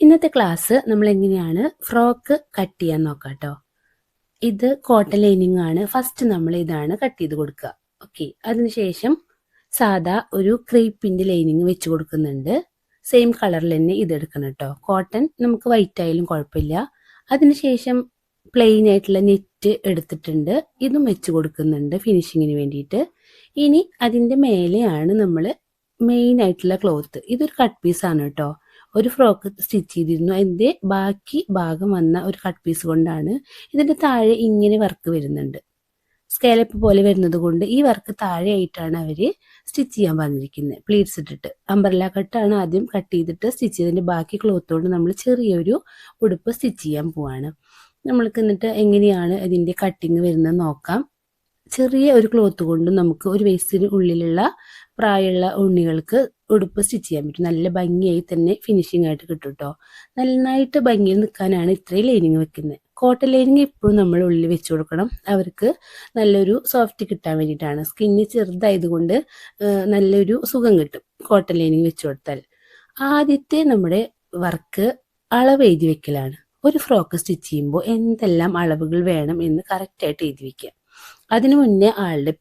ഇന്നത്തെ ക്ലാസ് നമ്മൾ എങ്ങനെയാണ് ഫ്രോക്ക് കട്ട് ചെയ്യാൻ നോക്കാം കേട്ടോ. ഇത് കോട്ടൺ ലൈനിങ് ആണ്. ഫസ്റ്റ് നമ്മൾ ഇതാണ് കട്ട് ചെയ്ത് കൊടുക്കുക. ഓക്കെ, അതിനുശേഷം സാധാ ഒരു ക്രേപ്പിന്റെ ലൈനിങ് വെച്ച് കൊടുക്കുന്നുണ്ട്. സെയിം കളറിൽ തന്നെ ഇത് എടുക്കണം കേട്ടോ. കോട്ടൺ നമുക്ക് വൈറ്റ് ആയാലും കുഴപ്പമില്ല. അതിനുശേഷം പ്ലെയിൻ ആയിട്ടുള്ള നെറ്റ് എടുത്തിട്ടുണ്ട്, ഇതും വെച്ച് കൊടുക്കുന്നുണ്ട് ഫിനിഷിങ്ങിന് വേണ്ടിയിട്ട്. ഇനി അതിൻ്റെ മേലെയാണ് നമ്മൾ മെയിൻ ആയിട്ടുള്ള ക്ലോത്ത്. ഇതൊരു കട്ട് പീസാണ് കേട്ടോ. ഒരു ഫ്രോക്ക് സ്റ്റിച്ച് ചെയ്തിരുന്നു, അതിൻ്റെ ബാക്കി ഭാഗം വന്ന ഒരു കട്ട് പീസ് കൊണ്ടാണ്. ഇതിൻ്റെ താഴെ ഇങ്ങനെ വർക്ക് വരുന്നുണ്ട്, സ്കാലപ്പ് പോലെ വരുന്നത് കൊണ്ട് ഈ വർക്ക് താഴെയായിട്ടാണ് അവർ സ്റ്റിച്ച് ചെയ്യാൻ പറഞ്ഞിരിക്കുന്നത്. പ്ലീറ്റ്സ് ഇട്ടിട്ട് അംബ്രല്ല കട്ടാണ് ആദ്യം കട്ട് ചെയ്തിട്ട് സ്റ്റിച്ച് ചെയ്തതിൻ്റെ ബാക്കി ക്ലോത്ത് കൊണ്ട് നമ്മൾ ചെറിയൊരു ഉടുപ്പ് സ്റ്റിച്ച് ചെയ്യാൻ പോവാണ്. നമ്മൾക്ക് എന്നിട്ട് എങ്ങനെയാണ് ഇതിൻ്റെ കട്ടിങ് വരുന്നത് നോക്കാം. ചെറിയ ഒരു ക്ലോത്ത് കൊണ്ട് നമുക്ക് ഒരു വയസ്സിന് ഉള്ളിലുള്ള പ്രായമുള്ള ഉണ്ണികൾക്ക് ഉടുപ്പ് സ്റ്റിച്ച് ചെയ്യാൻ പറ്റും. നല്ല ഭംഗിയായി തന്നെ ഫിനിഷിംഗ് ആയിട്ട് കിട്ടും കേട്ടോ. നന്നായിട്ട് ഭംഗിയിൽ നിൽക്കാനാണ് ഇത്രയും ലൈനിങ് വെക്കുന്നത്. കോട്ടൺ ലൈനിങ് എപ്പോഴും നമ്മൾ ഉള്ളിൽ വെച്ച് കൊടുക്കണം, അവർക്ക് നല്ലൊരു സോഫ്റ്റ് കിട്ടാൻ വേണ്ടിയിട്ടാണ്. സ്കിന്ന് ചെറുതായതുകൊണ്ട് നല്ലൊരു സുഖം കിട്ടും കോട്ടൺ ലൈനിങ് വെച്ച് കൊടുത്താൽ. ആദ്യത്തെ നമ്മുടെ വർക്ക് അളവ് എഴുതി വെക്കലാണ്. ഒരു ഫ്രോക്ക് സ്റ്റിച്ച് ചെയ്യുമ്പോൾ എന്തെല്ലാം അളവുകൾ വേണം എന്ന് കറക്റ്റായിട്ട് എഴുതി വെക്കുക. അതിനു മുന്നേ ആളുടെ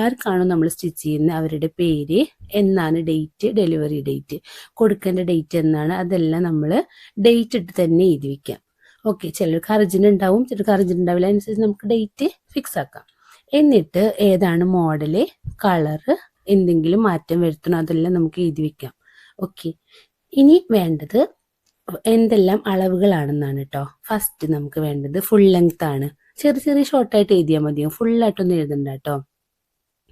ആർക്കാണോ നമ്മൾ സ്റ്റിച്ച് ചെയ്യുന്നത് അവരുടെ പേര്, എന്നാണ് ഡേറ്റ്, ഡെലിവറി ഡേറ്റ്, കൊടുക്കേണ്ട ഡേറ്റ് എന്നാണ്, അതെല്ലാം നമ്മൾ ഡേറ്റ് ഇട്ട് തന്നെ എഴുതി വെക്കാം. ഓക്കെ, ചിലർക്ക് അർജന്റ് ഉണ്ടാവും, ചിലർക്ക് അർജന്റ് ഉണ്ടാവില്ല. അതിനനുസരിച്ച് നമുക്ക് ഡേറ്റ് ഫിക്സ് ആക്കാം. എന്നിട്ട് ഏതാണ് മോഡല്, കളറ്, എന്തെങ്കിലും മാറ്റം വരുത്തണോ അതെല്ലാം നമുക്ക് എഴുതി വെക്കാം. ഓക്കെ, ഇനി വേണ്ടത് എന്തെല്ലാം അളവുകളാണെന്നാണ് കേട്ടോ. ഫസ്റ്റ് നമുക്ക് വേണ്ടത് ഫുൾ ലെങ്ത് ആണ്. ചെറിയ ചെറിയ ഷോർട്ടായിട്ട് എഴുതിയാൽ മതിയോ, ഫുള്ളായിട്ടൊന്നും എഴുതണ്ട കേട്ടോ.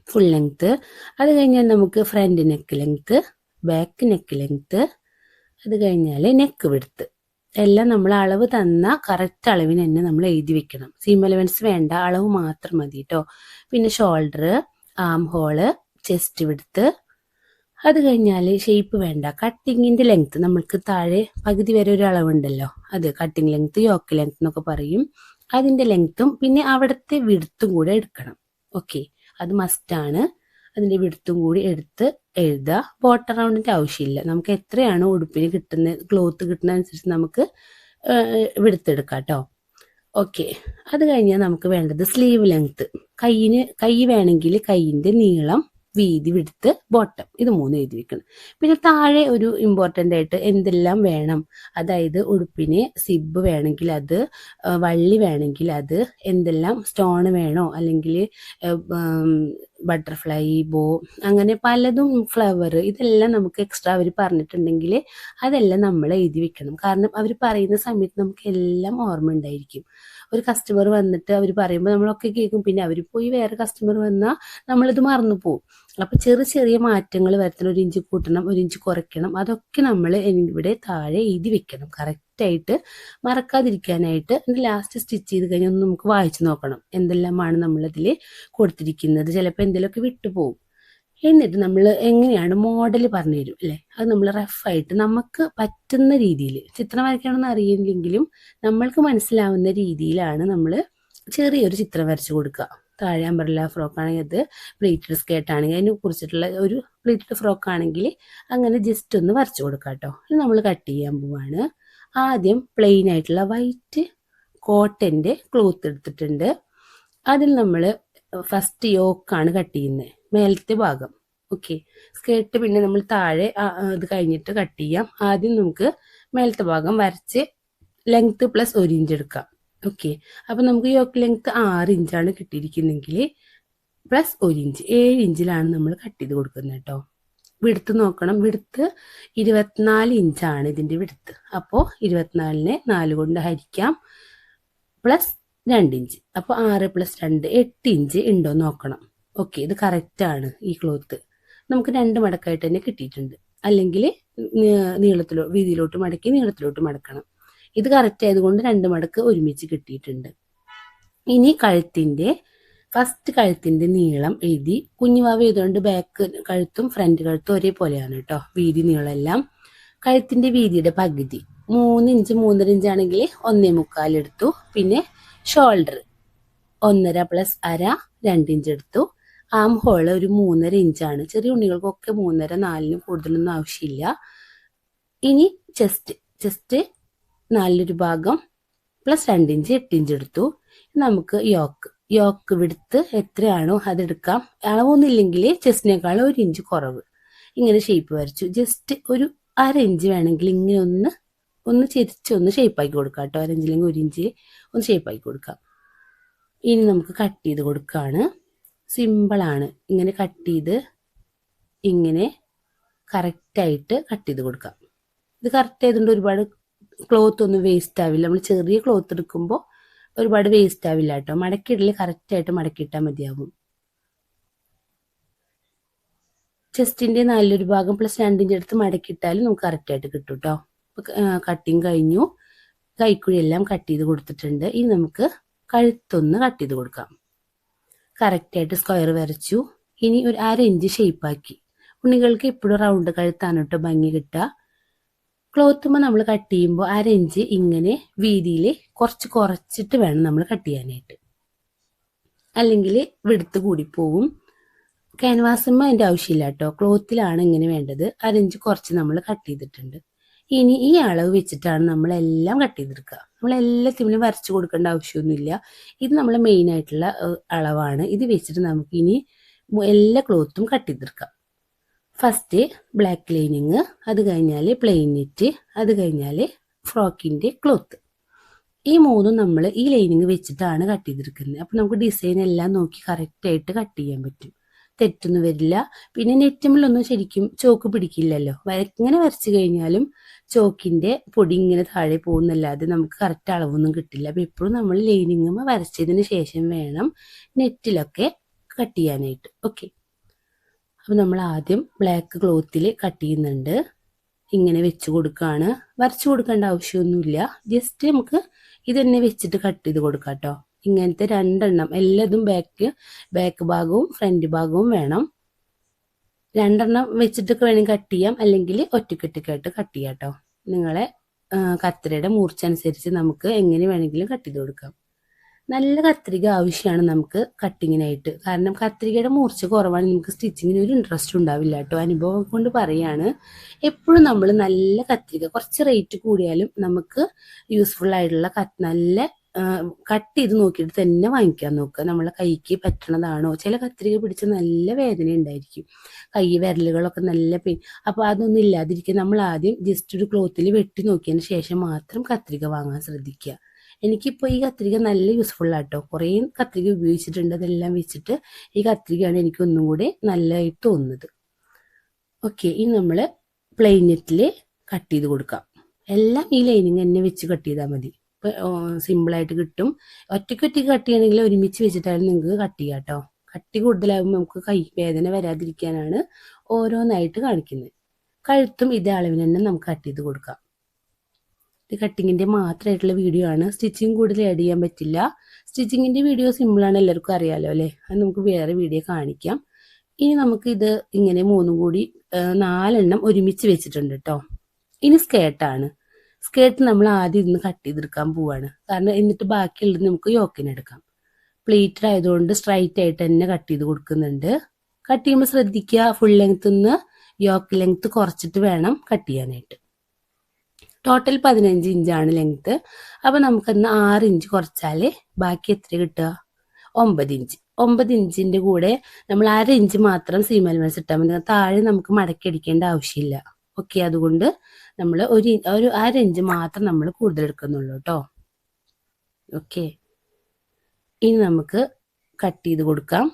Full length. അത് കഴിഞ്ഞാൽ നമുക്ക് front neck length, back neck length, അത് കഴിഞ്ഞാൽ നെക്ക് വിഡ്ത്ത്, എല്ലാം നമ്മൾ അളവ് തന്ന കറക്റ്റ് അളവിന് തന്നെ നമ്മൾ എഴുതി വെക്കണം. സീം അലവൻസ് വേണ്ട, അളവ് മാത്രം മതി കേട്ടോ. പിന്നെ ഷോൾഡർ, ആം ഹോള്, ചെസ്റ്റ് വിഡ്ത്ത്, അത് കഴിഞ്ഞാൽ ഷേപ്പ് വേണ്ട. കട്ടിങ്ങിന്റെ ലെങ്ത് നമ്മൾക്ക് താഴെ പകുതി വരെ ഒരു അളവുണ്ടല്ലോ, അത് കട്ടിങ് ലെങ്ത്, യോക്ക് ലെങ്ത് എന്നൊക്കെ പറയും. അതിന്റെ ലെങ്ത്തും പിന്നെ അവിടുത്തെ വിഡ്ത്തും കൂടെ എടുക്കണം. ഓക്കെ, അത് മസ്റ്റാണ്. അതിന്റെ വിഡ്ത്തും കൂടി എടുത്ത് എഴുതുക. ബോട്ടം റൗണ്ടിന്റെ ആവശ്യമില്ല, നമുക്ക് എത്രയാണോ ഉടുപ്പിന് കിട്ടുന്ന ക്ലോത്ത് കിട്ടുന്ന അനുസരിച്ച് നമുക്ക് വിഡ്ത്ത് എടുക്കാം കേട്ടോ. ഓക്കെ, അത് കഴിഞ്ഞാൽ നമുക്ക് വേണ്ടത് സ്ലീവ് ലെങ്ത്. കൈ വേണമെങ്കിൽ കൈയിന്റെ നീളം, വീതി, വിഡ്ത്ത്, ബോട്ടം, ഇത് മൂന്ന് എഴുതി വെക്കണം. പിന്നെ താഴെ ഒരു ഇമ്പോർട്ടൻ്റ് ആയിട്ട് എന്തെല്ലാം വേണം, അതായത് ഉടുപ്പിന് സിബ് വേണമെങ്കിൽ അത്, വള്ളി വേണമെങ്കിൽ അത്, എന്തെല്ലാം സ്റ്റോൺ വേണോ അല്ലെങ്കിൽ ബട്ടർഫ്ലൈ, ബോ, അങ്ങനെ പലതും, ഫ്ലവർ, ഇതെല്ലാം നമുക്ക് എക്സ്ട്രാ അവർ പറഞ്ഞിട്ടുണ്ടെങ്കിൽ അതെല്ലാം നമ്മൾ എഴുതി വെക്കണം. കാരണം അവർ പറയുന്ന സമയത്ത് നമുക്ക് എല്ലാം ഓർമ്മ ഉണ്ടായിരിക്കും. ഒരു കസ്റ്റമർ വന്നിട്ട് അവർ പറയുമ്പോൾ നമ്മളൊക്കെ കേൾക്കും, പിന്നെ അവർ പോയി വേറെ കസ്റ്റമർ വന്നാൽ നമ്മളിത് മറന്നു പോകും. അപ്പൊ ചെറിയ ചെറിയ മാറ്റങ്ങൾ വരുത്തണം. 1 ഇഞ്ച് കൂട്ടണം, 1 ഇഞ്ച് കുറയ്ക്കണം, അതൊക്കെ നമ്മൾ ഇവിടെ താഴെ എഴുതി വെക്കണം കറക്റ്റായിട്ട്, മറക്കാതിരിക്കാനായിട്ട്. ലാസ്റ്റ് സ്റ്റിച്ച് ചെയ്ത് കഴിഞ്ഞാൽ ഒന്ന് നമുക്ക് വായിച്ചു നോക്കണം എന്തെല്ലാമാണ് നമ്മളതിൽ കൊടുത്തിരിക്കുന്നത്. ചിലപ്പോൾ എന്തെങ്കിലുമൊക്കെ വിട്ടുപോകും. എന്നിട്ട് നമ്മൾ എങ്ങനെയാണ് മോഡൽ പറഞ്ഞു തരും അല്ലേ, അത് നമ്മൾ റഫായിട്ട് നമുക്ക് പറ്റുന്ന രീതിയിൽ, ചിത്രം വരയ്ക്കണമെന്ന് അറിയില്ലെങ്കിലും നമ്മൾക്ക് മനസ്സിലാവുന്ന രീതിയിലാണ് നമ്മൾ ചെറിയൊരു ചിത്രം വരച്ചു കൊടുക്കുക. താഴെ അംബ്രല്ല ഫ്രോക്ക് ആണെങ്കിൽ അത്, പ്ലീറ്റഡ് സ്കേർട്ട് ആണെങ്കിൽ അതിനെ കുറിച്ചിട്ടുള്ള ഒരു പ്ലീറ്റഡ് ഫ്രോക്ക് ആണെങ്കിൽ അങ്ങനെ ജസ്റ്റ് ഒന്ന് വരച്ചു കൊടുക്കാം കേട്ടോ. ഇത് നമ്മൾ കട്ട് ചെയ്യാൻ പോവാണ്. ആദ്യം പ്ലെയിൻ ആയിട്ടുള്ള വൈറ്റ് കോട്ടൻ്റെ ക്ലോത്ത് എടുത്തിട്ടുണ്ട്. അതിൽ നമ്മൾ ഫസ്റ്റ് യോക്കാണ് കട്ട് ചെയ്യുന്നത്, മേലത്തെ ഭാഗം. ഓക്കെ, സ്കേർട്ട് പിന്നെ നമ്മൾ താഴെ ഇത് കഴിഞ്ഞിട്ട് കട്ട് ചെയ്യാം. ആദ്യം നമുക്ക് മേലത്തെ ഭാഗം വരച്ച് ലെങ്ത് പ്ലസ് 1 ഇഞ്ച് എടുക്കാം. ഓക്കെ, അപ്പം നമുക്ക് യോക്ക് ലെങ്ത് 6 ഇഞ്ചാണ് കിട്ടിയിരിക്കുന്നെങ്കിൽ പ്ലസ് 1 ഇഞ്ച് 7 ഇഞ്ചിലാണ് നമ്മൾ കട്ട് ചെയ്ത് കൊടുക്കുന്നത് കേട്ടോ. വിഡ്ത്ത് നോക്കണം, വിഡ്ത്ത് 24 ഇഞ്ചാണ് ഇതിൻ്റെ വിഡ്ത്ത്. അപ്പോൾ 24നെ 4 കൊണ്ട് ഹരിക്കാം, പ്ലസ് 2 ഇഞ്ച്, അപ്പോൾ 6 + 2 8 ഇഞ്ച് ഉണ്ടോ നോക്കണം. ഓക്കെ, ഇത് കറക്റ്റാണ്. ഈ ക്ലോത്ത് നമുക്ക് 2 മടക്കായിട്ട് തന്നെ കിട്ടിയിട്ടുണ്ട്, അല്ലെങ്കിൽ വീതിയിലോട്ട് മടക്കി നീളത്തിലോട്ട് മടക്കണം. ഇത് കറക്റ്റ് ആയതുകൊണ്ട് 2 മടക്ക് ഒരുമിച്ച് കിട്ടിയിട്ടുണ്ട്. ഇനി ഫസ്റ്റ് കഴുത്തിന്റെ നീളം എഴുതി. കുഞ്ഞുവാവ് ചെയ്തുകൊണ്ട് ബാക്ക് കഴുത്തും ഫ്രണ്ട് കഴുത്തും ഒരേപോലെയാണ് കേട്ടോ, വീതി നീളമെല്ലാം. കഴുത്തിന്റെ വീതിയുടെ പകുതി 3 ഇഞ്ച് 3.5 ഇഞ്ച് ആണെങ്കിൽ 1.25 എടുത്തു. പിന്നെ ഷോൾഡർ 1.5 + 1/2 2 ഇഞ്ച് എടുത്തു. ആം ഹോള് ഒരു 3.5 ഇഞ്ചാണ്. ചെറിയ ഉണ്ണികൾക്കൊക്കെ 3.5 4 കൂടുതലൊന്നും ആവശ്യമില്ല. ഇനി ചെസ്റ്റ് ചെസ്റ്റ് 4 ഭാഗം പ്ലസ് 2 ഇഞ്ച് 8 ഇഞ്ച് എടുത്തു. നമുക്ക് യോക്ക് വിടുത്ത് എത്രയാണോ അതെടുക്കാം. അളവൊന്നുമില്ലെങ്കിൽ ചെസ്റ്റിനേക്കാൾ 1 ഇഞ്ച് കുറവ്. ഇങ്ങനെ ഷേപ്പ് വരച്ചു. ജസ്റ്റ് ഒരു 1/2 ഇഞ്ച് വേണമെങ്കിൽ ഇങ്ങനെ ഒന്ന് ചെരിച്ചൊന്ന് ഷേപ്പാക്കി കൊടുക്കാം കേട്ടോ. 1/2 ഇഞ്ചില്ലെങ്കിൽ 1 ഇഞ്ച് ഒന്ന് ഷേപ്പാക്കി കൊടുക്കാം. ഇനി നമുക്ക് കട്ട് ചെയ്ത് കൊടുക്കുകയാണ്. സിമ്പിളാണ്. ഇങ്ങനെ കട്ട് ചെയ്ത് ഇങ്ങനെ കറക്റ്റായിട്ട് കട്ട് ചെയ്ത് കൊടുക്കാം. ഇത് കറക്റ്റ് ആയതുകൊണ്ട് ഒരുപാട് ക്ലോത്ത് ഒന്നും വേസ്റ്റ് ആവില്ല. നമ്മൾ ചെറിയ ക്ലോത്ത് എടുക്കുമ്പോൾ ഒരുപാട് വേസ്റ്റ് ആവില്ല കേട്ടോ. മടക്കിയിടല് കറക്റ്റായിട്ട് മടക്കിയിട്ടാൽ മതിയാവും. ചെസ്റ്റിൻ്റെ 4 ഭാഗം പ്ലസ് 2 ഇഞ്ച് എടുത്ത് മടക്കിയിട്ടാലും നമുക്ക് കറക്റ്റായിട്ട് കിട്ടും കേട്ടോ. കട്ടിങ് കഴിഞ്ഞു. കൈക്കുഴിയെല്ലാം കട്ട് ചെയ്ത് കൊടുത്തിട്ടുണ്ട്. ഇനി നമുക്ക് കഴുത്തൊന്ന് കട്ട് ചെയ്ത് കൊടുക്കാം. കറക്റ്റായിട്ട് സ്ക്വയർ വരച്ചു. ഇനി ഒരു 1/2 ഇഞ്ച് ഷേപ്പാക്കി. ഉണ്ണികൾക്ക് എപ്പോഴും റൗണ്ട് കഴുത്താണ് കേട്ടോ ഭംഗി കിട്ടുക. ക്ലോത്തുമ്പോൾ നമ്മൾ കട്ട് ചെയ്യുമ്പോൾ 1/2 ഇഞ്ച് ഇങ്ങനെ വീതിയിൽ കുറച്ചിട്ട് വേണം നമ്മൾ കട്ട് ചെയ്യാനായിട്ട്. അല്ലെങ്കിൽ വെടുത്ത് കൂടിപ്പോവും. ക്യാൻവാസുമ്പോൾ അതിൻ്റെ ആവശ്യമില്ല കേട്ടോ. ക്ലോത്തിലാണ് ഇങ്ങനെ വേണ്ടത്. 1/2 ഇഞ്ച് കുറച്ച് നമ്മൾ കട്ട് ചെയ്തിട്ടുണ്ട്. ഇനി ഈ അളവ് വെച്ചിട്ടാണ് നമ്മളെല്ലാം കട്ട് ചെയ്തെടുക്കുക. നമ്മളെല്ലാത്തിനും വരച്ചു കൊടുക്കേണ്ട ആവശ്യമൊന്നുമില്ല. ഇത് നമ്മൾ മെയിൻ ആയിട്ടുള്ള അളവാണ്. ഇത് വെച്ചിട്ട് നമുക്ക് ഇനി എല്ലാ ക്ലോത്തും കട്ട് ചെയ്തെടുക്കാം. ഫസ്റ്റ് ബ്ലാക്ക് ലൈനിങ്, അത് കഴിഞ്ഞാൽ പ്ലെയിൻ നെറ്റ്, അത് കഴിഞ്ഞാൽ ഫ്രോക്കിൻ്റെ ക്ലോത്ത്. ഈ മൂന്നും നമ്മൾ ഈ ലൈനിങ് വെച്ചിട്ടാണ് കട്ട് ചെയ്തെടുക്കുന്നത്. അപ്പോൾ നമുക്ക് ഡിസൈൻ എല്ലാം നോക്കി കറക്റ്റായിട്ട് കട്ട് ചെയ്യാൻ പറ്റും. തെറ്റൊന്നും വരില്ല. പിന്നെ നെറ്റുമ്പിലൊന്നും ശരിക്കും ചോക്ക് പിടിക്കില്ലല്ലോ. ഇങ്ങനെ വരച്ചു കഴിഞ്ഞാലും ചോക്കിൻ്റെ പൊടി ഇങ്ങനെ താഴെ പോകുന്നല്ലാതെ നമുക്ക് കറക്റ്റ് അളവൊന്നും കിട്ടില്ല. അപ്പോൾ എപ്പോഴും നമ്മൾ ലൈനിങ്ങും വരച്ചതിന് ശേഷം വേണം നെറ്റിലൊക്കെ കട്ട് ചെയ്യാനായിട്ട്. ഓക്കെ, അപ്പോൾ നമ്മൾ ആദ്യം ബ്ലാക്ക് ക്ലോത്തിൽ കട്ട് ചെയ്യുന്നുണ്ട്. ഇങ്ങനെ വെച്ച് കൊടുക്കുകയാണ്. വരച്ചു കൊടുക്കേണ്ട ആവശ്യമൊന്നുമില്ല. ജസ്റ്റ് നമുക്ക് ഇത് തന്നെ വെച്ചിട്ട് കട്ട് ചെയ്ത് കൊടുക്കാം കേട്ടോ. ഇങ്ങനത്തെ 2 എണ്ണം എല്ലാതും ബാക്ക് ഭാഗവും ഫ്രണ്ട് ഭാഗവും വേണം. 2 എണ്ണം വെച്ചിട്ടൊക്കെ വേണമെങ്കിൽ കട്ട് ചെയ്യാം, അല്ലെങ്കിൽ ഒറ്റക്കൊറ്റക്കായിട്ട് കട്ട് ചെയ്യാം കേട്ടോ. നിങ്ങളെ കത്രികയുടെ മൂർച്ച അനുസരിച്ച് നമുക്ക് എങ്ങനെ വേണമെങ്കിലും കട്ട് ചെയ്ത് കൊടുക്കാം. നല്ല കത്രിക ആവശ്യമാണ് നമുക്ക് കട്ടിങ്ങിനായിട്ട്. കാരണം കത്രികയുടെ മൂർച്ച കുറവാണെങ്കിൽ നമുക്ക് സ്റ്റിച്ചിങ്ങിന് ഒരു ഇൻട്രസ്റ്റ് ഉണ്ടാവില്ല കേട്ടോ. അനുഭവം കൊണ്ട് പറയാണ്. എപ്പോഴും നമ്മൾ നല്ല കത്രിക, കുറച്ച് റേറ്റ് കൂടിയാലും നമുക്ക് യൂസ്ഫുൾ ആയിട്ടുള്ള നല്ല കട്ട് ചെയ്ത് നോക്കിയിട്ട് തന്നെ വാങ്ങിക്കാൻ നോക്കുക. നമ്മളെ കൈക്ക് പറ്റണതാണോ. ചില കത്രിക പിടിച്ച് നല്ല വേദന ഉണ്ടായിരിക്കും. കൈ വിരലുകളൊക്കെ നല്ല പെയിൻ. അപ്പോൾ അതൊന്നും ഇല്ലാതിരിക്കുക നമ്മൾ ആദ്യം ജസ്റ്റ് ഒരു ക്ലോത്തിൽ വെട്ടി നോക്കിയതിന് ശേഷം മാത്രം കത്രിക വാങ്ങാൻ ശ്രദ്ധിക്കുക. എനിക്കിപ്പോൾ ഈ കത്രിക നല്ല യൂസ്ഫുൾ ആട്ടോ. കുറേ കത്രിക ഉപയോഗിച്ചിട്ടുണ്ട്. അതെല്ലാം വെച്ചിട്ട് ഈ കത്രികയാണ് എനിക്ക് ഒന്നും കൂടെ നല്ലതായിട്ട് തോന്നുന്നത്. ഓക്കെ, ഇനി നമ്മൾ പ്ലെയിൻ നെറ്റിൽ കട്ട് ചെയ്ത് കൊടുക്കാം. എല്ലാം ഈ ലൈനിങ് തന്നെ വെച്ച് കട്ട് ചെയ്താൽ മതി. സിമ്പിളായിട്ട് കിട്ടും. ഒറ്റയ്ക്ക് കട്ട് ചെയ്യണമെങ്കിൽ ഒരുമിച്ച് വെച്ചിട്ടാണ് നിങ്ങൾക്ക് കട്ട് ചെയ്യാം കേട്ടോ. കട്ടി കൂടുതലാകുമ്പോൾ നമുക്ക് കൈ വേദന വരാതിരിക്കാനാണ് ഓരോന്നായിട്ട് കാണിക്കുന്നത്. കഴുത്തും ഇതേ അളവിന് തന്നെ നമുക്ക് കട്ട് ചെയ്ത് കൊടുക്കാം. ഇത് കട്ടിങ്ങിൻ്റെ മാത്രമായിട്ടുള്ള വീഡിയോ ആണ്. സ്റ്റിച്ചിങ് കൂടുതൽ ആഡ് ചെയ്യാൻ പറ്റില്ല. സ്റ്റിച്ചിങ്ങിൻ്റെ വീഡിയോ സിമ്പിളാണ്, എല്ലാവർക്കും അറിയാലോ അല്ലേ. അത് നമുക്ക് വേറെ വീഡിയോ കാണിക്കാം. ഇനി നമുക്ക് ഇത് ഇങ്ങനെ 3 കൂടി 4 എണ്ണം ഒരുമിച്ച് വെച്ചിട്ടുണ്ട് കേട്ടോ. ഇനി സ്കേർട്ടാണ്. സ്കേർട്ട് നമ്മൾ ആദ്യം ഇന്ന് കട്ട് ചെയ്തെടുക്കാൻ പോവാണ്. കാരണം എന്നിട്ട് ബാക്കിയുള്ളത് നമുക്ക് യോക്കിനെടുക്കാം. പ്ലീറ്റഡ് ആയതുകൊണ്ട് സ്ട്രൈറ്റ് ആയിട്ട് തന്നെ കട്ട് ചെയ്ത് കൊടുക്കുന്നുണ്ട്. കട്ട് ചെയ്യുമ്പോൾ ശ്രദ്ധിക്കുക, ഫുൾ ലെങ്ത്ത് നിന്ന് യോക്ക് ലെങ്ത്ത് കുറച്ചിട്ട് വേണം കട്ട് ചെയ്യാനായിട്ട്. ടോട്ടൽ 15 ഇഞ്ചാണ് ലെങ്ത്ത്. അപ്പോൾ നമുക്കൊന്ന് 6 ഇഞ്ച് കുറച്ചാൽ ബാക്കി എത്ര കിട്ടുക? 9 ഇഞ്ച്. 9 ഇഞ്ചിൻ്റെ കൂടെ നമ്മൾ 1/2 ഇഞ്ച് മാത്രം സീം അലവൻസ് ഇട്ടാൽ മതി. താഴെ നമുക്ക് മടക്കി അടിക്കേണ്ട ആവശ്യമില്ല. ഓക്കെ, അതുകൊണ്ട് നമ്മൾ ഒരു 1/2 ഇഞ്ച് മാത്രം നമ്മൾ കൂടുതൽ എടുക്കുന്നുള്ളൂ കേട്ടോ. ഓക്കെ, ഇനി നമുക്ക് കട്ട് ചെയ്ത് കൊടുക്കാം.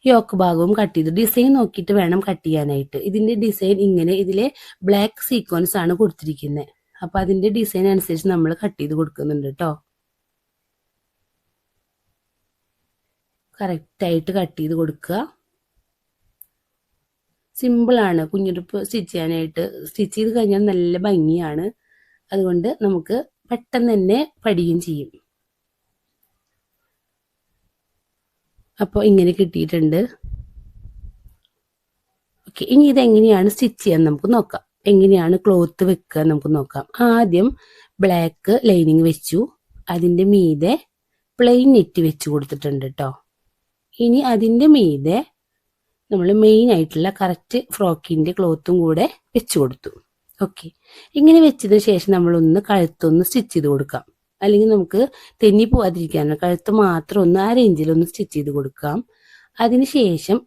യോക്ക് ഭാഗവും കട്ട് ചെയ്ത് ഡിസൈൻ നോക്കിയിട്ട് വേണം കട്ട് ചെയ്യാനായിട്ട്. ഇതിന്റെ ഡിസൈൻ ഇങ്ങനെ, ഇതിലെ ബ്ലാക്ക് സീക്വൻസ് ആണ് കൊടുത്തിരിക്കുന്നത്. അപ്പൊ അതിന്റെ ഡിസൈൻ അനുസരിച്ച് നമ്മൾ കട്ട് ചെയ്ത് കൊടുക്കുന്നുണ്ട് കേട്ടോ. കറക്റ്റായിട്ട് കട്ട് ചെയ്ത് കൊടുക്കുക. സിമ്പിളാണ് കുഞ്ഞുടുപ്പ് സ്റ്റിച്ച് ചെയ്യാനായിട്ട്. സ്റ്റിച്ച് ചെയ്ത് കഴിഞ്ഞാൽ നല്ല ഭംഗിയാണ്. അതുകൊണ്ട് നമുക്ക് പെട്ടെന്ന് തന്നെ പഠിക്കുകയും ചെയ്യും. അപ്പോൾ ഇങ്ങനെ കിട്ടിയിട്ടുണ്ട്. ഓക്കെ, ഇനി ഇതെങ്ങനെയാണ് സ്റ്റിച്ച് ചെയ്യാൻ നമുക്ക് നോക്കാം. എങ്ങനെയാണ് ക്ലോത്ത് വെക്കുക നമുക്ക് നോക്കാം. ആദ്യം ബ്ലാക്ക് ലൈനിങ് വെച്ചു. അതിൻ്റെ മീതെ പ്ലെയിൻ നെറ്റ് വെച്ച് കൊടുത്തിട്ടുണ്ട് കേട്ടോ. ഇനി അതിൻ്റെ മീതെ നമ്മൾ മെയിൻ ആയിട്ടുള്ള കറക്റ്റ് ഫ്രോക്കിൻ്റെ ക്ലോത്തും കൂടെ വെച്ച് കൊടുത്തു. ഓക്കെ, ഇങ്ങനെ വെച്ചതിന് ശേഷം നമ്മളൊന്ന് കഴുത്തൊന്ന് സ്റ്റിച്ച് ചെയ്ത് കൊടുക്കാം. അല്ലെങ്കിൽ നമുക്ക് തെന്നി പോവാതിരിക്കാനാണ് കഴുത്ത് മാത്രം ഒന്ന് ആ റേഞ്ചിലൊന്ന് സ്റ്റിച്ച് ചെയ്ത് കൊടുക്കാം. അതിനുശേഷം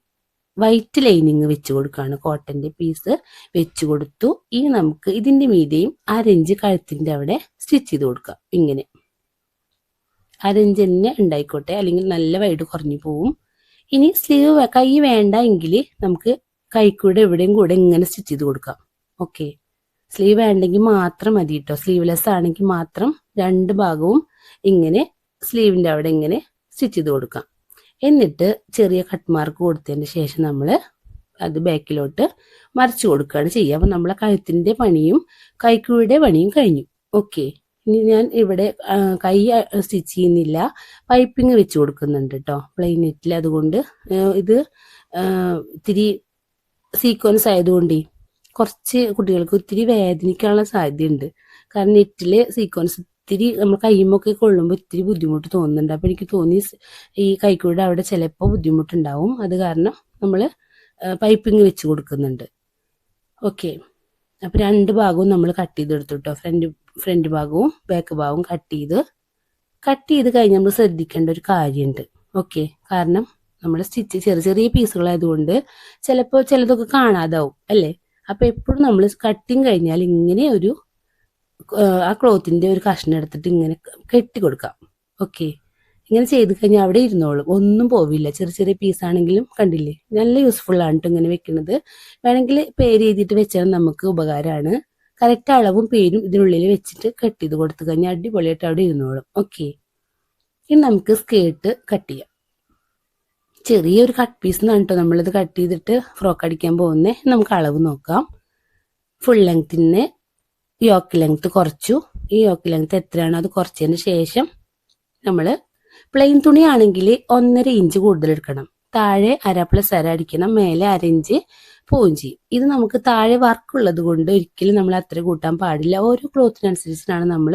വൈറ്റ് ലൈനിങ് വെച്ച് കൊടുക്കുകയാണ്. കോട്ടന്റെ പീസ് വെച്ച് കൊടുത്തു. ഇനി നമുക്ക് ഇതിന്റെ മീതെയും അരഞ്ച് കഴുത്തിന്റെ അവിടെ സ്റ്റിച്ച് ചെയ്ത് കൊടുക്കാം. ഇങ്ങനെ അരഞ്ച് തന്നെ ഉണ്ടായിക്കോട്ടെ, അല്ലെങ്കിൽ നല്ല വൈഡ് കുറഞ്ഞു പോവും. ഇനി സ്ലീവ് കൈ വേണ്ട എങ്കിൽ നമുക്ക് കൈക്കൂടെ എവിടെയും കൂടെ ഇങ്ങനെ സ്റ്റിച്ച് ചെയ്ത് കൊടുക്കാം. ഓക്കെ, സ്ലീവ് വേണ്ടെങ്കിൽ മാത്രം മതി കേട്ടോ. സ്ലീവ്ലെസ് ആണെങ്കിൽ മാത്രം രണ്ട് ഭാഗവും ഇങ്ങനെ സ്ലീവിന്റെ അവിടെ ഇങ്ങനെ സ്റ്റിച്ച് ചെയ്ത് കൊടുക്കാം. എന്നിട്ട് ചെറിയ കട്ട് മാർക്ക് കൊടുത്തതിന് ശേഷം നമ്മൾ അത് ബാക്കിലോട്ട് മറിച്ച് കൊടുക്കുകയാണ് ചെയ്യുക. അപ്പം നമ്മളെ കഴുത്തിന്റെ പണിയും കൈക്കൂടെ പണിയും കഴിഞ്ഞു. ഓക്കെ, ഇനി ഞാൻ ഇവിടെ കൈ സ്റ്റിച്ച് ചെയ്യുന്നില്ല, പൈപ്പിംഗ് വെച്ച് കൊടുക്കുന്നുണ്ട് കേട്ടോ പ്ലെയിൻ നെറ്റിൽ. അതുകൊണ്ട് ഇത് ഇത്തിരി സീക്വൻസ് ആയതുകൊണ്ട് കുറച്ച് കുട്ടികൾക്ക് ഒത്തിരി വേദനിക്കാനുള്ള സാധ്യതയുണ്ട്. കാരണം നെറ്റില് സീക്വൻസ് ഇത്തിരി നമ്മൾ കൈമൊക്കെ കൊള്ളുമ്പോൾ ഇത്തിരി ബുദ്ധിമുട്ട് തോന്നുന്നുണ്ട്. അപ്പം എനിക്ക് തോന്നി ഈ കൈക്കൂടെ അവിടെ ചിലപ്പോൾ ബുദ്ധിമുട്ടുണ്ടാവും. അത് കാരണം നമ്മൾ പൈപ്പിംഗ് വെച്ച് കൊടുക്കുന്നുണ്ട്. ഓക്കെ, അപ്പം രണ്ട് ഭാഗവും നമ്മൾ കട്ട് ചെയ്തെടുത്തു കേട്ടോ. ഫ്രണ്ട് ഭാഗവും ബാക്ക് ഭാഗവും കട്ട് ചെയ്ത് കഴിഞ്ഞ് നമ്മൾ ശ്രദ്ധിക്കേണ്ട ഒരു കാര്യമുണ്ട്. ഓക്കെ, കാരണം നമ്മൾ സ്റ്റിച്ച് ചെറിയ ചെറിയ പീസുകളായതുകൊണ്ട് ചിലപ്പോൾ ചിലതൊക്കെ കാണാതാവും അല്ലേ. അപ്പം എപ്പോഴും നമ്മൾ കട്ടിങ് കഴിഞ്ഞാൽ ഇങ്ങനെ ഒരു ആ ക്ലോത്തിന്റെ ഒരു കഷ്ണം എടുത്തിട്ട് ഇങ്ങനെ കെട്ടി കൊടുക്കാം. ഓക്കെ, ഇങ്ങനെ ചെയ്ത് കഴിഞ്ഞാൽ അവിടെ ഇരുന്നോളും, ഒന്നും പോവില്ല. ചെറിയ ചെറിയ പീസാണെങ്കിലും കണ്ടില്ലേ, നല്ല യൂസ്ഫുൾ ആണ് കേട്ടോ ഇങ്ങനെ വെക്കുന്നത്. വേണമെങ്കിൽ പേര് എഴുതിയിട്ട് വെച്ചാൽ നമുക്ക് ഉപകാരമാണ്. കറക്റ്റ് അളവും പേരും ഇതിനുള്ളിൽ വെച്ചിട്ട് കട്ട് ചെയ്ത് കൊടുത്തു കഴിഞ്ഞാൽ അടിപൊളിയായിട്ട് അവിടെ ഇരുന്നോളും. ഓക്കെ, ഇനി നമുക്ക് സ്കേർട്ട് കട്ട് ചെയ്യാം. ചെറിയൊരു കട്ട് പീസ് എന്നാണ് കേട്ടോ നമ്മളിത് കട്ട് ചെയ്തിട്ട് ഫ്രോക്ക് അടിക്കാൻ പോകുന്നത്. നമുക്ക് അളവ് നോക്കാം. ഫുൾ ലെങ്ത്തിന് യോക്ക് ലെങ്ത് കുറച്ചു. ഈ യോക്ക് ലെങ്ത് എത്രയാണോ അത് കുറച്ചതിന് ശേഷം നമ്മൾ പ്ലെയിൻ തുണിയാണെങ്കിൽ 1.5 ഇഞ്ച് കൂടുതൽ എടുക്കണം. താഴെ 1.5+ അടിക്കണം, മേലെ 1 ഇഞ്ച് പോവുകയും ചെയ്യും. ഇത് നമുക്ക് താഴെ വർക്ക് ഉള്ളത് കൊണ്ട് ഒരിക്കലും നമ്മൾ അത്ര കൂട്ടാൻ പാടില്ല. ഓരോ ക്ലോത്തിനനുസരിച്ചിട്ടാണ് നമ്മൾ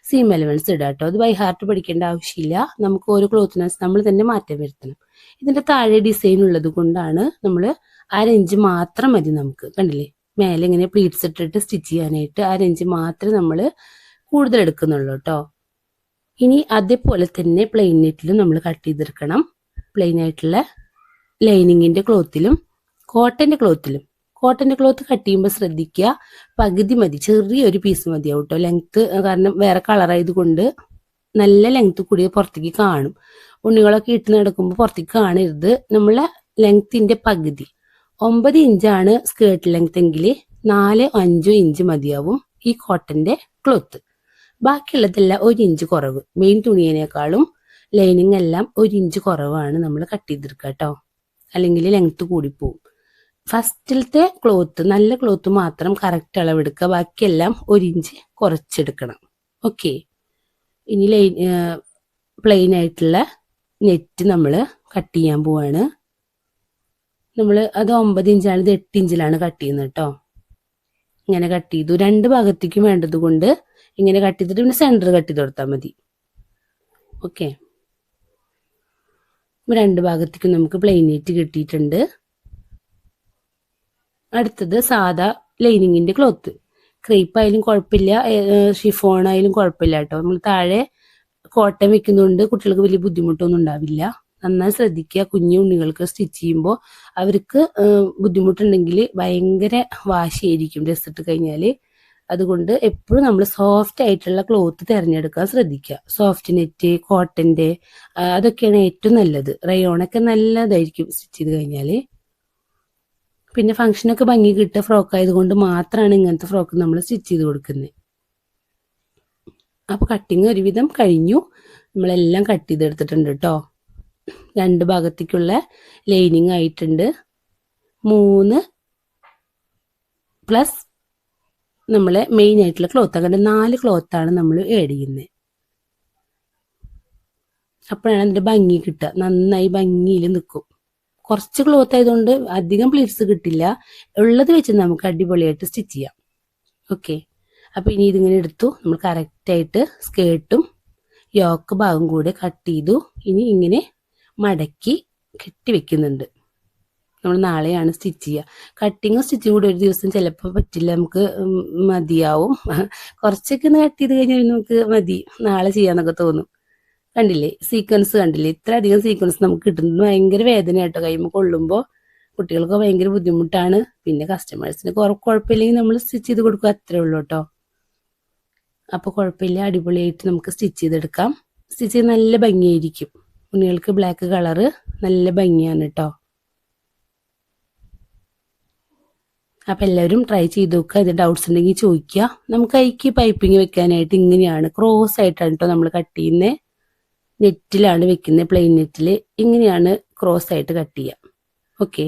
സീം എലവൻസ് ഇടുക കേട്ടോ. അത് ബൈ ഹാർട്ട് പഠിക്കേണ്ട ആവശ്യമില്ല. നമുക്ക് ഓരോ ക്ലോത്തിനനുസരിച്ച് നമ്മൾ തന്നെ മാറ്റം വരുത്തണം. ഇതിന്റെ താഴെ ഡിസൈൻ ഉള്ളത് കൊണ്ടാണ് നമ്മൾ 1 ഇഞ്ച് മാത്രം മതി നമുക്ക്. കണ്ടില്ലേ, മേലെ ഇങ്ങനെ പ്ലീറ്റ്സ് ഇട്ടിട്ട് സ്റ്റിച്ച് ചെയ്യാനായിട്ട് 1 ഇഞ്ച് മാത്രമേ നമ്മൾ കൂടുതൽ എടുക്കുന്നുള്ളൂ കേട്ടോ. ഇനി അതേപോലെ തന്നെ പ്ലെയിൻ നെറ്റിലും നമ്മൾ കട്ട് ചെയ്തെടുക്കണം. പ്ലെയിൻ ആയിട്ടുള്ള ലൈനിങ്ങിന്റെ ക്ലോത്തിലും കോട്ടന്റെ ക്ലോത്ത് കട്ട് ചെയ്യുമ്പോൾ ശ്രദ്ധിക്കുക, പകുതി മതി, ചെറിയൊരു പീസ് മതിയാവും കേട്ടോ. ലെങ്ത് കാരണം വേറെ കളറായത് കൊണ്ട് നല്ല ലെങ്ത് കൂടി പുറത്തേക്ക് കാണും. ഉണ്ണികളൊക്കെ ഇട്ട് നടക്കുമ്പോൾ പുറത്തേക്ക് കാണരുത്. നമ്മളെ ലെങ്ത്തിന്റെ പകുതി 9 ഇഞ്ചാണ് സ്കേർട്ട് ലെങ്ത് എങ്കിൽ 4-5 ഇഞ്ച് മതിയാവും ഈ കോട്ടന്റെ ക്ലോത്ത്. ബാക്കിയുള്ളതെല്ലാം 1 ഇഞ്ച് കുറവ്. മെയിൻ തുണിയേക്കാളും ലൈനിങ് എല്ലാം 1 ഇഞ്ച് കുറവാണ് നമ്മൾ കട്ട് ചെയ്തെടുക്കുക കേട്ടോ, അല്ലെങ്കിൽ ലെങ്ത് കൂടിപ്പോവും. ഫസ്റ്റിലത്തെ ക്ലോത്ത് നല്ല ക്ലോത്ത് മാത്രം കറക്റ്റ് അളവെടുക്കുക, ബാക്കിയെല്ലാം 1 ഇഞ്ച് കുറച്ചെടുക്കണം. ഓക്കെ, ഇനി പ്ലെയിൻ ആയിട്ടുള്ള നെറ്റ് നമ്മൾ കട്ട് ചെയ്യാൻ പോവാണ്. നമ്മൾ അത് 9 ഇഞ്ചാണ്, ഇത് 8 ഇഞ്ചിലാണ് കട്ട് ചെയ്യുന്നത് കേട്ടോ. ഇങ്ങനെ കട്ട് ചെയ്തു. രണ്ട് ഭാഗത്തേക്കും വേണ്ടത് കൊണ്ട് ഇങ്ങനെ കട്ട് ചെയ്തിട്ട് പിന്നെ സെന്റർ കട്ട് ചെയ്ത് കൊടുത്താൽ മതി. ഓക്കെ, രണ്ട് ഭാഗത്തേക്കും നമുക്ക് പ്ലെയിൻ നെറ്റ് കിട്ടിയിട്ടുണ്ട്. അടുത്തത് സാധാ ലൈനിങ്ങിന്റെ ക്ലോത്ത്. ക്രേപ്പ് ആയാലും കുഴപ്പമില്ല, ഷിഫോൺ ആയാലും കുഴപ്പമില്ല കേട്ടോ. നമ്മൾ താഴെ കോട്ടൺ വെക്കുന്നതുകൊണ്ട് കുട്ടികൾക്ക് വലിയ ബുദ്ധിമുട്ടൊന്നും ഉണ്ടാവില്ല. നന്നായി ശ്രദ്ധിക്കുക. കുഞ്ഞു ഉണ്ണികൾക്ക് സ്റ്റിച്ച് ചെയ്യുമ്പോൾ അവർക്ക് ബുദ്ധിമുട്ടുണ്ടെങ്കിൽ ഭയങ്കര വാശിയായിരിക്കും ഡ്രസ് ഇട്ട് കഴിഞ്ഞാൽ. അതുകൊണ്ട് എപ്പോഴും നമ്മൾ സോഫ്റ്റ് ആയിട്ടുള്ള ക്ലോത്ത് തിരഞ്ഞെടുക്കാൻ ശ്രദ്ധിക്കുക. സോഫ്റ്റ് നെറ്റ്, കോട്ടന്റെ അതൊക്കെയാണ് ഏറ്റവും നല്ലത്. റയോണൊക്കെ നല്ലതായിരിക്കും സ്റ്റിച്ച് ചെയ്ത് കഴിഞ്ഞാൽ. പിന്നെ ഫംഗ്ഷനൊക്കെ ഭംഗി കിട്ടുക ഫ്രോക്ക് ആയതുകൊണ്ട് മാത്രമാണ് ഇങ്ങനത്തെ ഫ്രോക്ക് നമ്മൾ സ്റ്റിച്ച് ചെയ്ത് കൊടുക്കുന്നത്. അപ്പൊ കട്ടിങ് ഒരുവിധം കഴിഞ്ഞു. നമ്മളെല്ലാം കട്ട് ചെയ്തെടുത്തിട്ടുണ്ട് കേട്ടോ. രണ്ട് ഭാഗത്തേക്കുള്ള ലൈനിങ് ആയിട്ടുണ്ട്. 3+ നമ്മളെ മെയിൻ ആയിട്ടുള്ള ക്ലോത്ത്, അങ്ങനെ 4 ക്ലോത്താണ് നമ്മൾ ആഡ് ചെയ്യുന്നത്. അപ്പോഴാണ് അതിന്റെ ഭംഗി കിട്ടുക, നന്നായി ഭംഗിയിൽ നിൽക്കും. കുറച്ച് ക്ലോത്ത് ആയതുകൊണ്ട് അധികം പ്ലീറ്റ്സ് കിട്ടില്ല. ഉള്ളത് വെച്ച് നമുക്ക് അടിപൊളിയായിട്ട് സ്റ്റിച്ച് ചെയ്യാം. ഓക്കെ, അപ്പൊ ഇനി ഇതിങ്ങനെ എടുത്തു. നമ്മൾ കറക്റ്റായിട്ട് സ്കേർട്ടും യോക്ക് ഭാഗം കൂടെ കട്ട് ചെയ്തു. ഇനി ഇങ്ങനെ മടക്കി കെട്ടി വെക്കുന്നുണ്ട്. നമ്മൾ നാളെയാണ് സ്റ്റിച്ച് ചെയ്യുക. കട്ടിങ്ങും സ്റ്റിച്ചിങ് കൂടി ഒരു ദിവസം ചിലപ്പോൾ പറ്റില്ല, നമുക്ക് മതിയാവും. കുറച്ചൊക്കെ ഒന്ന് കട്ട് ചെയ്ത് കഴിഞ്ഞാൽ നമുക്ക് മതി, നാളെ ചെയ്യാന്നൊക്കെ തോന്നും. കണ്ടില്ലേ സീക്വൻസ് കണ്ടില്ലേ, ഇത്ര അധികം സീക്വൻസ് നമുക്ക് കിട്ടുന്നത് ഭയങ്കര വേദന കേട്ടോ. കൈമ കൊള്ളുമ്പോൾ കുട്ടികൾക്ക് ഭയങ്കര ബുദ്ധിമുട്ടാണ്. പിന്നെ കസ്റ്റമേഴ്സിന് കുഴപ്പമില്ലെങ്കിൽ നമ്മൾ സ്റ്റിച്ച് ചെയ്ത് കൊടുക്കുക, അത്രേ ഉള്ളൂ കേട്ടോ. അപ്പോൾ കുഴപ്പമില്ല, അടിപൊളിയായിട്ട് നമുക്ക് സ്റ്റിച്ച് ചെയ്തെടുക്കാം. സ്റ്റിച്ച് ചെയ്ത് നല്ല ഭംഗിയായിരിക്കും. ഉണ്ണികൾക്ക് ബ്ലാക്ക് കളറ് നല്ല ഭംഗിയാണ് കേട്ടോ. അപ്പം എല്ലാവരും ട്രൈ ചെയ്ത് നോക്കുക. ഇത് ഡൗട്ട്സ് ഉണ്ടെങ്കിൽ ചോദിക്കുക. നമുക്ക് അതിക്ക് പൈപ്പിങ് വെക്കാനായിട്ട് ഇങ്ങനെയാണ് ക്രോസ് ആയിട്ടാണ് കേട്ടോ നമ്മൾ കട്ട് ചെയ്യുന്നത്. നെറ്റിലാണ് വെക്കുന്നത്, പ്ലെയിൻ നെറ്റിൽ ഇങ്ങനെയാണ് ക്രോസ് ആയിട്ട് കട്ട് ചെയ്യുക. ഓക്കെ,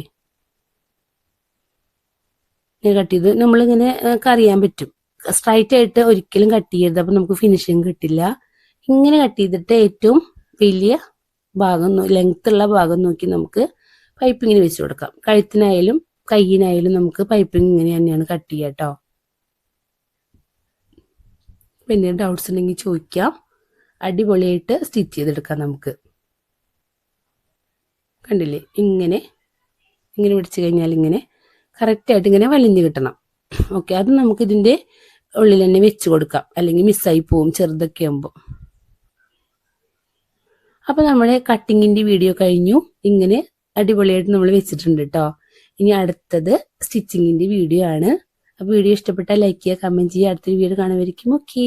ഇങ്ങനെ കട്ട് ചെയ്ത് നമ്മളിങ്ങനെ അറിയാൻ പറ്റും. സ്ട്രൈറ്റ് ആയിട്ട് ഒരിക്കലും കട്ട് ചെയ്യരുത്, അപ്പം നമുക്ക് ഫിനിഷിങ് കിട്ടില്ല. ഇങ്ങനെ കട്ട് ചെയ്തിട്ട് ഏറ്റവും വലിയ ഭാഗം ലെങ്ത് ഉള്ള ഭാഗം നോക്കി നമുക്ക് പൈപ്പിങ്ങിന് വെച്ച് കൊടുക്കാം. കഴുത്തിനായാലും കയ്യിനായാലും നമുക്ക് പൈപ്പിങ് ഇങ്ങനെ തന്നെയാണ് കട്ട് ചെയ്യുക കേട്ടോ. പിന്നെ ഡൗട്ട്സ് ഉണ്ടെങ്കിൽ ചോദിക്കാം. അടിപൊളിയായിട്ട് സ്റ്റിച്ച് ചെയ്തെടുക്കാം നമുക്ക്. കണ്ടില്ലേ, ഇങ്ങനെ ഇങ്ങനെ പിടിച്ചു കഴിഞ്ഞാൽ ഇങ്ങനെ കറക്റ്റായിട്ട് ഇങ്ങനെ വലിഞ്ഞു കിട്ടണം. ഓക്കെ, അത് നമുക്ക് ഇതിൻ്റെ ഉള്ളിൽ തന്നെ വെച്ച് കൊടുക്കാം, അല്ലെങ്കിൽ മിസ്സായി പോവും ചെറുതൊക്കെ ആകുമ്പോൾ. അപ്പോൾ നമ്മുടെ കട്ടിങ്ങിൻ്റെ വീഡിയോ കഴിഞ്ഞു. ഇങ്ങനെ അടിപൊളിയായിട്ട് നമ്മൾ വെച്ചിട്ടുണ്ട് കേട്ടോ. ഇനി അടുത്തത് സ്റ്റിച്ചിങ്ങിൻ്റെ വീഡിയോ ആണ്. അപ്പോൾ വീഡിയോ ഇഷ്ടപ്പെട്ടാൽ ലൈക്ക് ചെയ്യുക, കമൻറ്റ് ചെയ്യുക. അടുത്തൊരു വീഡിയോ കാണുമായിരിക്കും. ഓക്കെ.